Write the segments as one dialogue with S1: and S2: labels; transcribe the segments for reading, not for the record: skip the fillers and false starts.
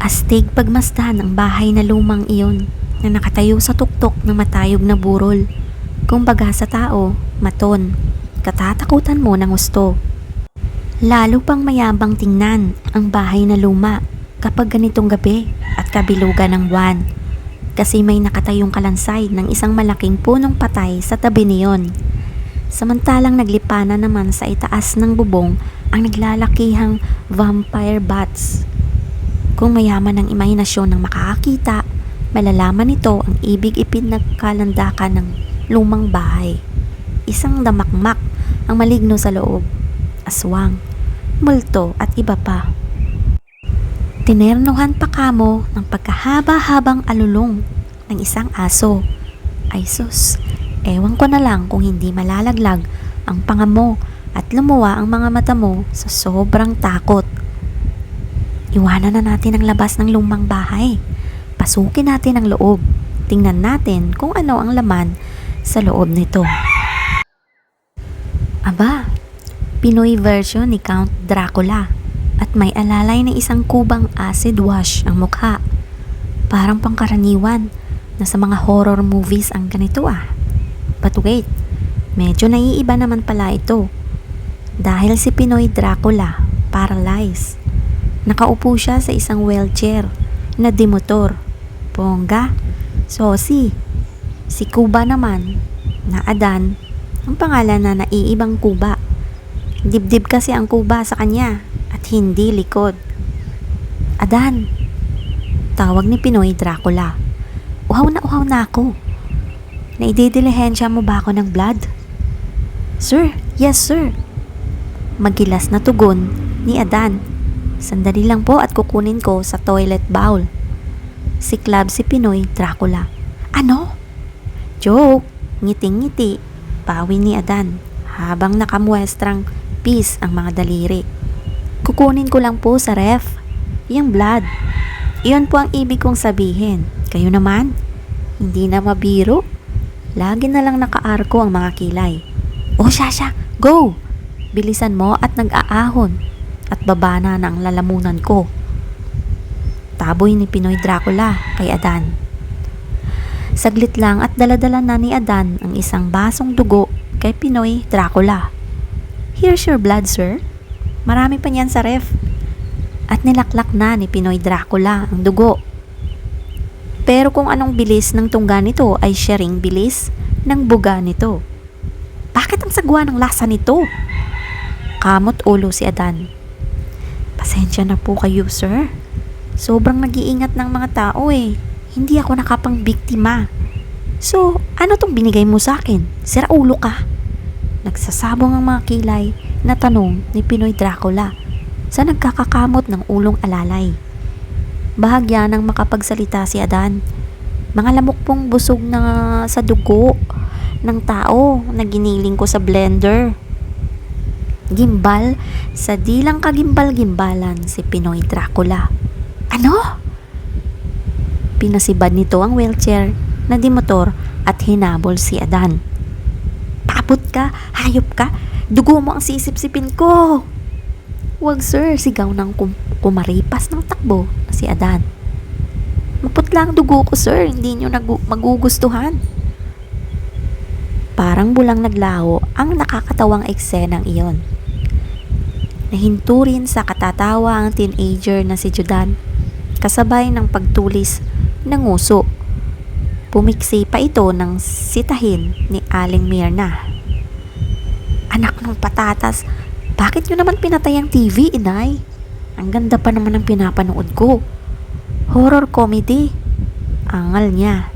S1: Astig pagmasdan ang bahay na lumang iyon na nakatayo sa tuktok ng matayog na burol. Kumbaga sa tao, maton, katatakutan mo ng gusto. Lalo pang mayabang tingnan ang bahay na luma kapag ganitong gabi at kabilugan ng buwan. Kasi may nakatayong kalansay ng isang malaking punong patay sa tabi niyon. Samantalang naglipana naman sa itaas ng bubong ang naglalakihang vampire bats. Kung mayaman ang imahinasyon ng makakakita, malalaman nito ang ibig ipinagkalandakan ng lumang bahay. Isang damakmak ang maligno sa loob, aswang, multo at iba pa. Tinernuhan pa kamo ng pagkahaba-habang alulong ng isang aso. Ay sus, ewan ko na lang kung hindi malalaglag ang panga mo at lumuwa ang mga mata mo sa sobrang takot. Iwanan na natin ang labas ng lumang bahay. Pasukin natin ang loob. Tingnan natin kung ano ang laman sa loob nito. Aba, Pinoy version ni Count Dracula at may alalay na isang kubang acid wash ang mukha. Parang pangkaraniwan na sa mga horror movies ang ganito ah. But wait, medyo naiiba naman pala ito. Dahil si Pinoy Dracula, paralyzed. Nakaupo siya sa isang wheelchair na dimotor. Bongga, sosi. Si Kuba naman, na Adan, ang pangalan na naiibang Kuba. Dibdib kasi ang Kuba sa kanya at hindi likod. Adan, tawag ni Pinoy Dracula. Uhaw na ako. Naididilihensya mo ba ako ng blood? Sir, yes sir. Magilas na tugon ni Adan. Sandali lang po at kukunin ko sa toilet bowl. Siklab si Pinoy Dracula. Ano? Joke, ngiting-ngiti, pawi ni Adan habang nakamuestrang peace ang mga daliri. Kukunin ko lang po sa ref, yung blood. Iyon po ang ibig kong sabihin. Kayo naman, hindi na mabiro. Lagi na lang nakaarko ang mga kilay. O Shasha, go! Bilisan mo at nag-aahon at babana na ang lalamunan ko. Taboy ni Pinoy Dracula kay Adan. Saglit lang at daladala na ni Adan ang isang basong dugo kay Pinoy Dracula. Here's your blood, sir. Marami pa niyan sa ref. At nilaklak na ni Pinoy Dracula ang dugo. Pero kung anong bilis ng tungga nito ay siya ring bilis ng buga nito. Bakit ang sagwa ng lasa nito? Kamot ulo si Adan. Pasensya na po kayo, sir. Sobrang nag-iingat ng mga tao eh. Hindi ako nakapang-biktima. So, ano tong binigay mo sa akin? Sira ulo ka? Nagsasabong ang mga kilay na tanong ni Pinoy Dracula sa nagkakakamot ng ulong alalay. Bahagya ng makapagsalita si Adan. Mga lamok pong busog na sa dugo ng tao na giniling ko sa blender. Gimbal sa dilang kagimbal-gimbalan si Pinoy Dracula. Ano? Pinasibad nito ang wheelchair na dimotor at hinabol si Adan. Pakapot ka, hayop ka, dugo mo ang sisip-sipin ko. Wag sir, sigaw ng kumaripas ng takbo na si Adan. Maputla ang dugo ko sir, hindi nyo magugustuhan. Parang bulang naglaho ang nakakatawang eksenang iyon. Nahinto rin sa katatawa ang teenager na si Judan, kasabay ng pagtulis ng nguso. Pumiksi pa ito ng sitahin ni Aling Mirna. Anak ng patatas, bakit nyo naman pinatay ang TV, inay? Ang ganda pa naman ng pinapanood ko. Horror comedy. Angal niya.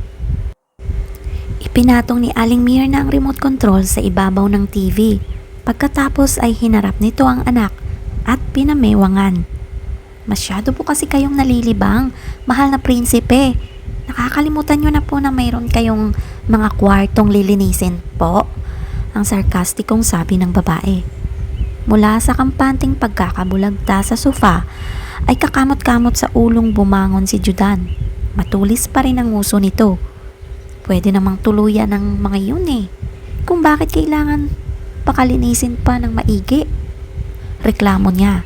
S1: Ipinatong ni Aling Mirna ang remote control sa ibabaw ng TV. Pagkatapos ay hinarap nito ang anak at pinamewangan. Masyado po kasi kayong nalilibang, mahal na prinsipe. Nakakalimutan nyo na po na mayroon kayong mga kwartong lilinisin po. Ang sarkastikong sabi ng babae. Mula sa kampanting pagkakabulagta sa sofa ay kakamot-kamot sa ulong bumangon si Judan. Matulis pa rin ang nguso nito. Pwede namang tuluyan ng mga yun eh. Kung bakit kailangan pakalinisin pa ng maigi. Reklamo niya.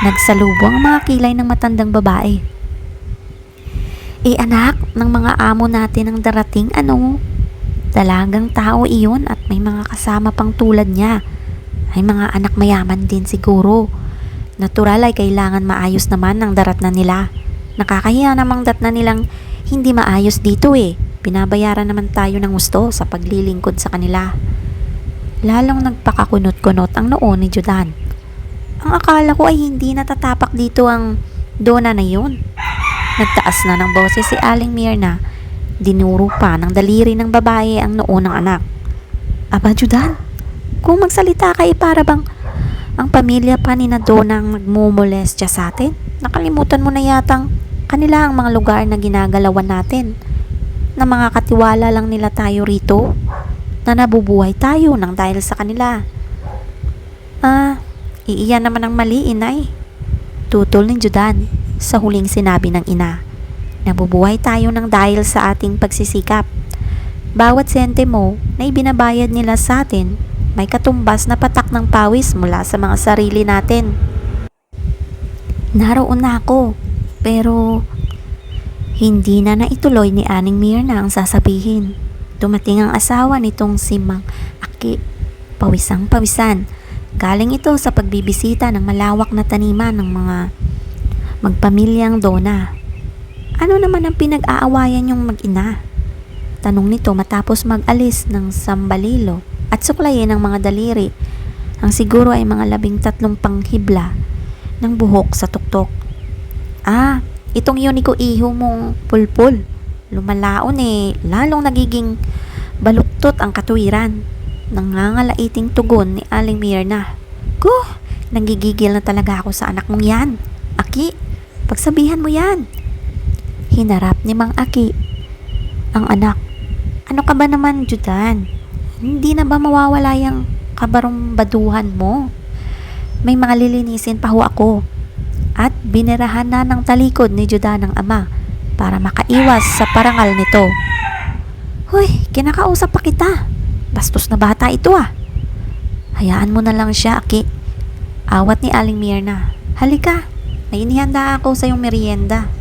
S1: Nagsalubong ang mga kilay ng matandang babae. Anak, ng mga amo natin ang darating ano? Dalagang tao iyon at may mga kasama pang tulad niya. Ay mga anak mayaman din siguro. Natural ay kailangan maayos naman ang darat na nila. Nakakahiya namang dat na nilang hindi maayos dito eh. Pinabayaran naman tayo ng gusto sa paglilingkod sa kanila. Lalong nagpakakunot-kunot ang noo ni Judan. Ang akala ko ay hindi natatapak dito ang Donna na yun. Nagtaas na ng boses si Aling Mirna. Dinuro pa ng daliri ng babae ang noo ng anak. Aba Judan, kung magsalita ka para bang ang pamilya pa ni na Donna ang nagmumolestya sa atin. Nakalimutan mo na yatang kanila ang mga lugar na ginagalawan natin. Na mga katiwala lang nila tayo rito. Na nabubuhay tayo nang dahil sa kanila. Iiyan naman ang mali, inay. Tutol ni Judan sa huling sinabi ng ina. Nabubuhay tayo nang dahil sa ating pagsisikap. Bawat sentimo na ibinabayad nila sa atin, may katumbas na patak ng pawis mula sa mga sarili natin. Naroon na ako, pero hindi na naituloy ni Aling Mirna ang sasabihin. Dumating ang asawa nitong si Mang Aki. Pawisang-pawisan. Galing ito sa pagbibisita ng malawak na taniman ng mga magpamilyang Donna. Ano naman ang pinag-aawayan yung mag-ina? Tanong nito matapos mag-alis ng sambalilo at suklayin ng mga daliri. Ang siguro ay mga 13 panghibla ng buhok sa tuktok. Itong yun ko iho mong pulpul. Lumalaon lalong nagiging baluktot ang katuwiran. Nangangalaiting tugon ni Aling Mirna. Nanggigigil na talaga ako sa anak mong yan. Aki, pagsabihan mo yan. Hinarap ni Mang Aki ang anak. Ano ka ba naman, Judan? Hindi na ba mawawala yung kabarumbaduhan mo? May mga lilinisin pa ho ako. At binirahan na ng talikod ni Judan ang ama para makaiwas sa parangal nito. Hoy, kinakausap pa kita. Bastos na bata ito Hayaan mo na lang siya, Aki. Awat ni Aling Mirna. Halika, may inihanda ako sa iyong merienda.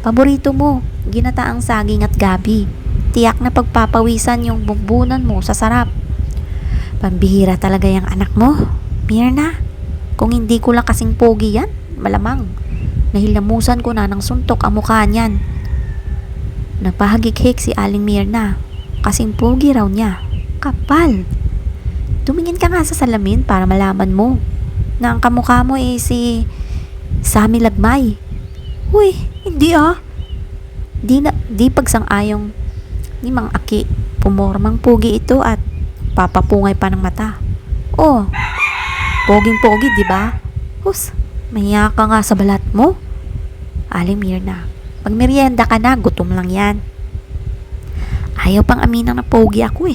S1: Paborito mo, ginataang saging at gabi. Tiyak na pagpapawisan yung bugbunan mo sa sarap. Pambihira talaga yung anak mo, Mirna. Kung hindi ko lang kasing pogi yan, malamang nahilamusan ko na ng suntok ang mukha niyan. Napahagik-hik si Aling Mirna. Kasing pogi raw niya. Kapal. Tumingin ka nga sa salamin para malaman mo na ang kamukha mo si Sammy Lagmay. Uy, hindi Di pagsang-ayong ni Mang Aki. Pumormang pogi ito at papapungay pa ng mata. Poging-pogi, di ba? Mahiya ka nga sa balat mo. Aling Mirna, magmerienda ka na, gutom lang yan. Ayaw pang aminang na pogi ako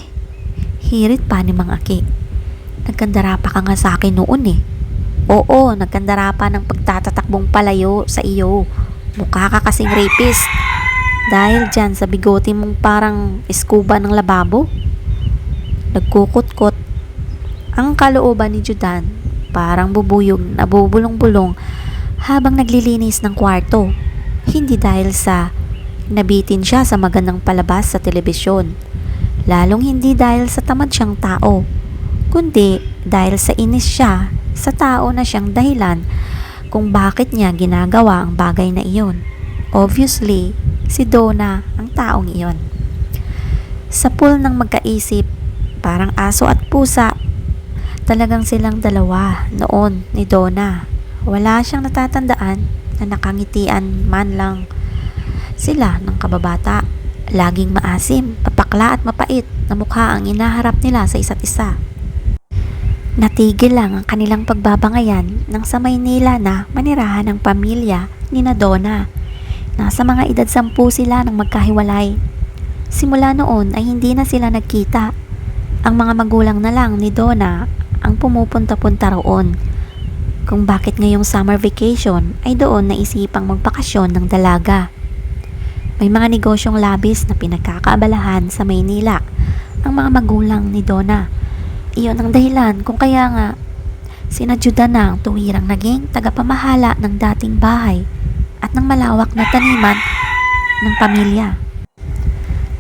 S1: Hirit pa ni Mang Aki. Nagkandara pa ka nga sa akin noon Oo, nagkandara pa ng pagtatatakbong palayo sa iyo. Mukha ka kasing rapist. Dahil dyan sa bigote mong parang eskuba ng lababo. Nagkukot-kot ang kalooban ni Judan. Parang bubuyog na bubulong-bulong habang naglilinis ng kwarto. Hindi dahil sa nabitin siya sa magandang palabas sa telebisyon. Lalong hindi dahil sa tamad siyang tao. Kundi dahil sa inis siya sa tao na siyang dahilan kung bakit niya ginagawa ang bagay na iyon. Obviously, si Donna ang taong iyon. Sa pool ng magkaisip, parang aso at pusa, talagang silang dalawa noon ni Donna. Wala siyang natatandaan na nakangitian man lang sila ng kababata. Laging maasim, papakla at mapait na mukha ang inaharap nila sa isa't isa. Natigil lang ang kanilang pagbabangayan nang sa Maynila na manirahan ng pamilya ni na Donna. Nasa mga edad 10 sila nang magkahiwalay. Simula noon ay hindi na sila nagkita. Ang mga magulang na lang ni Donna ang pumupunta-punta roon. Kung bakit ngayong summer vacation ay doon naisipang magbakasyon ng dalaga. May mga negosyong labis na pinagkakaabalahan sa Maynila ang mga magulang ni Donna. Iyon ang dahilan kung kaya nga sinadjuda na ang tuwirang naging tagapamahala ng dating bahay at ng malawak na taniman ng pamilya.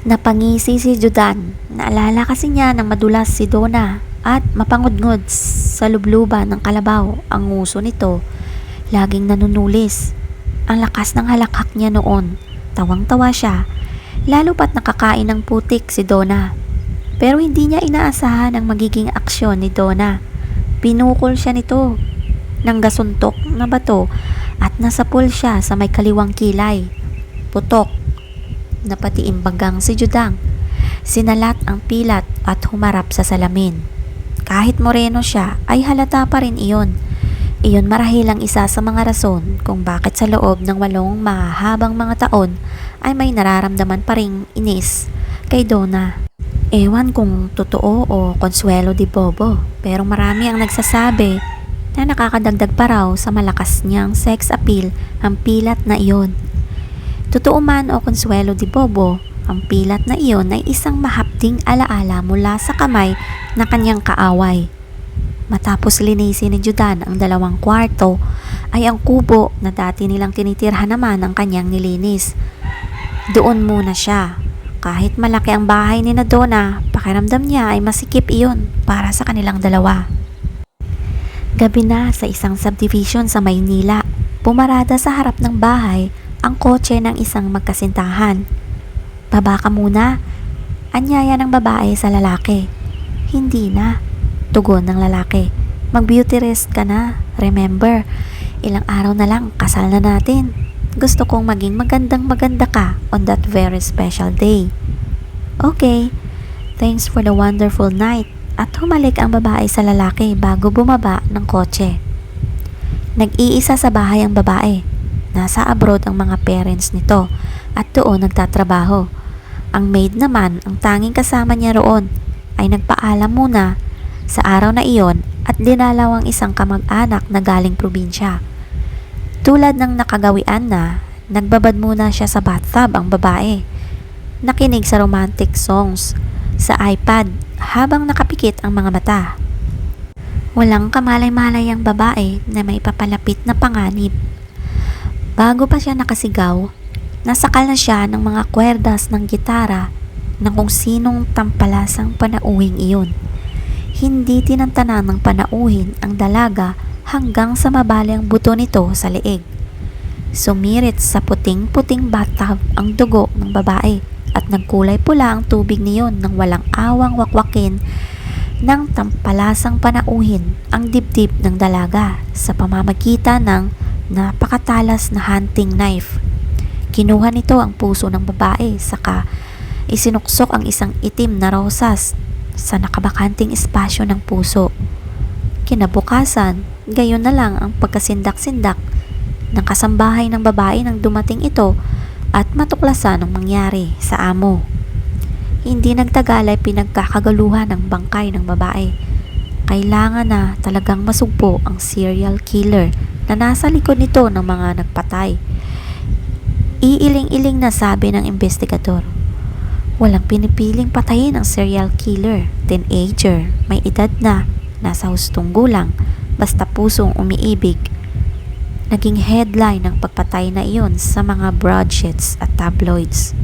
S1: Napangisi si Judan. Naalala kasi niya ng madulas si Donna at mapangudngod sa lubluban ng kalabaw ang nguso nito. Laging nanunulis. Ang lakas ng halakhak niya noon. Tawang-tawa siya, lalo pat nakakain ng putik si Donna. Pero hindi niya inaasahan ang magiging aksyon ni Donna. Pinukol siya nito ng gasuntok na bato at nasapul siya sa may kaliwang kilay. Putok na pati imbagang si Judang. Sinalat ang pilat at humarap sa salamin. Kahit moreno siya ay halata pa rin iyon. Iyon marahil ang isa sa mga rason kung bakit sa loob ng 8 mahahabang mga taon ay may nararamdaman pa ring inis kay Donna. Ewan kung totoo o konsuelo di bobo, pero marami ang nagsasabi na nakakadagdag pa raw sa malakas niyang sex appeal ang pilat na iyon. Totoo man o konsuelo di bobo, ang pilat na iyon ay isang mahapding alaala mula sa kamay na kanyang kaaway. Matapos linisin ni Judan ang 2 kwarto, ay ang kubo na dati nilang tinitirhan naman ang kanyang nilinis. Doon muna siya. Kahit malaki ang bahay ni Donna, pakiramdam niya ay masikip iyon para sa kanilang dalawa. Gabi na sa isang subdivision sa Maynila, pumarada sa harap ng bahay ang kotse ng isang magkasintahan. "Baba ka muna," anyaya ng babae sa lalaki. "Hindi na," tugon ng lalaki. "Mag-beauty rest ka na. Remember, ilang araw na lang kasal na natin. Gusto kong maging magandang-maganda ka on that very special day." "Okay, thanks for the wonderful night." At humalik ang babae sa lalaki bago bumaba ng kotse. Nag-iisa sa bahay ang babae. Nasa abroad ang mga parents nito at doon nagtatrabaho. Ang maid naman, ang tanging kasama niya roon, ay nagpaalam muna sa araw na iyon at dinalaw ang isang kamag-anak na galing probinsya. Tulad ng nakagawian na, nagbabad muna siya sa bathtub ang babae. Nakinig sa romantic songs sa iPad habang nakapikit ang mga mata. Walang kamalay-malay ang babae na may papalapit na panganib. Bago pa siya nakasigaw, nasakal na siya ng mga kwerdas ng gitara ng kung sinong tampalasang panauhing iyon. Hindi tinantanan ng panauhin ang dalaga hanggang sa mabali ang buto nito sa leeg. Sumirit sa puting-puting bathtub ang dugo ng babae at nagkulay pula ang tubig niyon nang walang awang wakwakin ng tampalasang panauhin ang dibdib ng dalaga sa pamamagitan ng napakatalas na hunting knife. Kinuha nito ang puso ng babae saka isinuksok ang isang itim na rosas sa nakabakanting espasyo ng puso. Kinabukasan, gayon na lang ang pagkasindak-sindak ng kasambahay ng babae nang dumating ito at matuklasan ang mangyari sa amo. Hindi nagtagal ay pinagkakagaluhan ng bangkay ng babae. Kailangan na talagang masugpo ang serial killer na nasa likod nito ng mga nagpatay. Iiling-iling na sabi ng investigador. Walang pinipiling patayin ang serial killer, teenager, may edad na, nasa hustong gulang, basta pusong umiibig. Naging headline ng pagpatay na iyon sa mga broadsheets at tabloids.